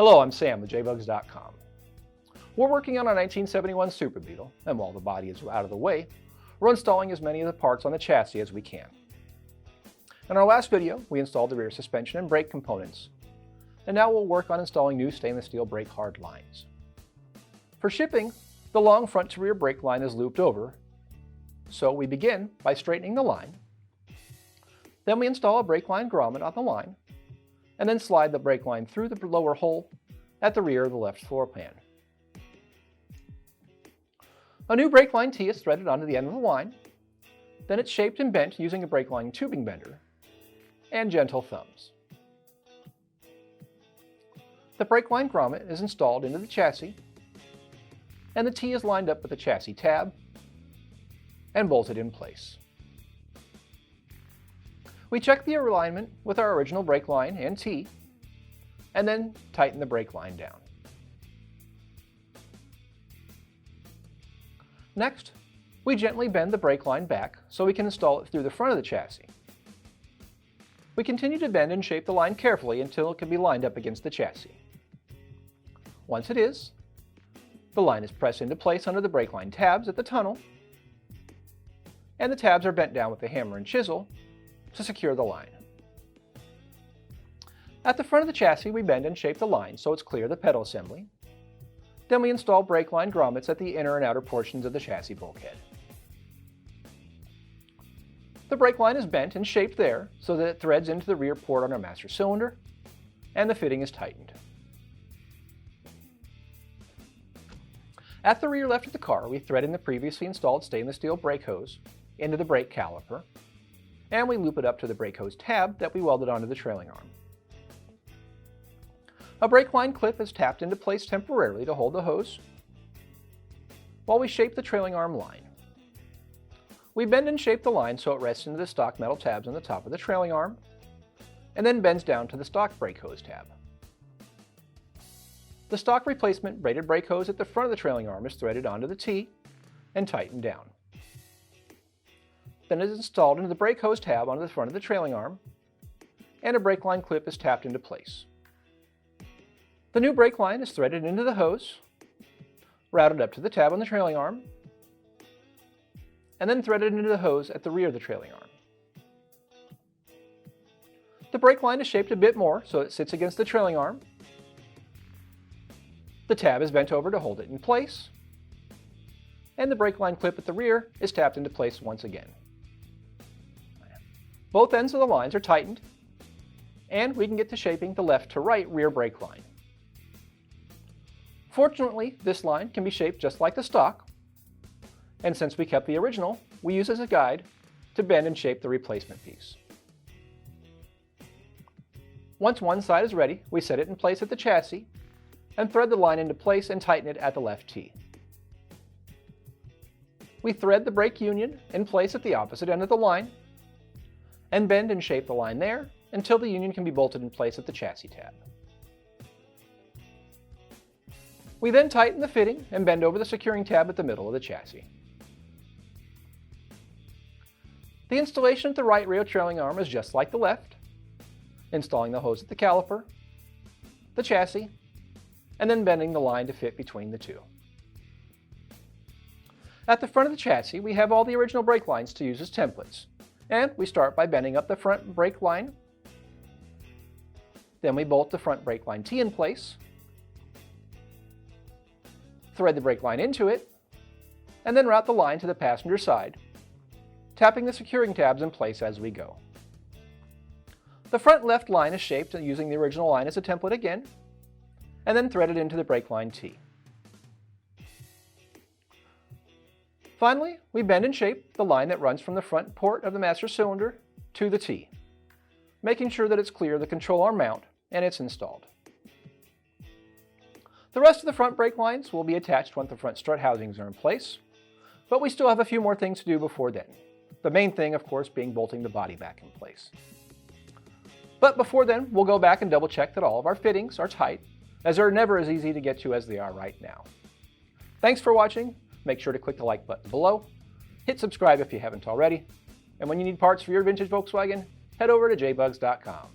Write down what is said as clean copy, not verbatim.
Hello, I'm Sam with jbugs.com. We're working on a 1971 Super Beetle, and while the body is out of the way, we're installing as many of the parts on the chassis as we can. In our last video, we installed the rear suspension and brake components, and now we'll work on installing new stainless steel brake hard lines. For shipping, the long front to rear brake line is looped over, so we begin by straightening the line. Then we install a brake line grommet on the line, and then slide the brake line through the lower hole at the rear of the left floor pan. A new brake line T is threaded onto the end of the line, then it's shaped and bent using a brake line tubing bender and gentle thumbs. The brake line grommet is installed into the chassis, and the T is lined up with the chassis tab and bolted in place. We check the alignment with our original brake line and T, and then tighten the brake line down. Next, we gently bend the brake line back so we can install it through the front of the chassis. We continue to bend and shape the line carefully until it can be lined up against the chassis. Once it is, the line is pressed into place under the brake line tabs at the tunnel, and the tabs are bent down with a hammer and chisel to secure the line. At the front of the chassis, we bend and shape the line so it's clear of the pedal assembly. Then we install brake line grommets at the inner and outer portions of the chassis bulkhead. The brake line is bent and shaped there so that it threads into the rear port on our master cylinder, and the fitting is tightened. At the rear left of the car, we thread in the previously installed stainless steel brake hose into the brake caliper, and we loop it up to the brake hose tab that we welded onto the trailing arm. A brake line clip is tapped into place temporarily to hold the hose while we shape the trailing arm line. We bend and shape the line so it rests into the stock metal tabs on the top of the trailing arm, and then bends down to the stock brake hose tab. The stock replacement braided brake hose at the front of the trailing arm is threaded onto the T and tightened down. Then it is installed into the brake hose tab onto the front of the trailing arm, and a brake line clip is tapped into place. The new brake line is threaded into the hose, routed up to the tab on the trailing arm, and then threaded into the hose at the rear of the trailing arm. The brake line is shaped a bit more so it sits against the trailing arm. The tab is bent over to hold it in place, and the brake line clip at the rear is tapped into place once again. Both ends of the lines are tightened, and we can get to shaping the left to right rear brake line. Fortunately, this line can be shaped just like the stock, and since we kept the original, we use as a guide to bend and shape the replacement piece. Once one side is ready, we set it in place at the chassis and thread the line into place and tighten it at the left T. We thread the brake union in place at the opposite end of the line and bend and shape the line there until the union can be bolted in place at the chassis tab. We then tighten the fitting and bend over the securing tab at the middle of the chassis. The installation at the right rear trailing arm is just like the left, installing the hose at the caliper, the chassis, and then bending the line to fit between the two. At the front of the chassis, we have all the original brake lines to use as templates. And we start by bending up the front brake line. Then we bolt the front brake line T in place, thread the brake line into it, and then route the line to the passenger side, tapping the securing tabs in place as we go. The front left line is shaped using the original line as a template again, and then threaded into the brake line T. Finally, we bend and shape the line that runs from the front port of the master cylinder to the T, making sure that it's clear of the control arm mount and it's installed. The rest of the front brake lines will be attached once the front strut housings are in place, but we still have a few more things to do before then. The main thing, of course, being bolting the body back in place. But before then, we'll go back and double check that all of our fittings are tight, as they're never as easy to get to as they are right now. Thanks for watching. Make sure to click the like button below, hit subscribe if you haven't already, and when you need parts for your vintage Volkswagen, head over to jbugs.com.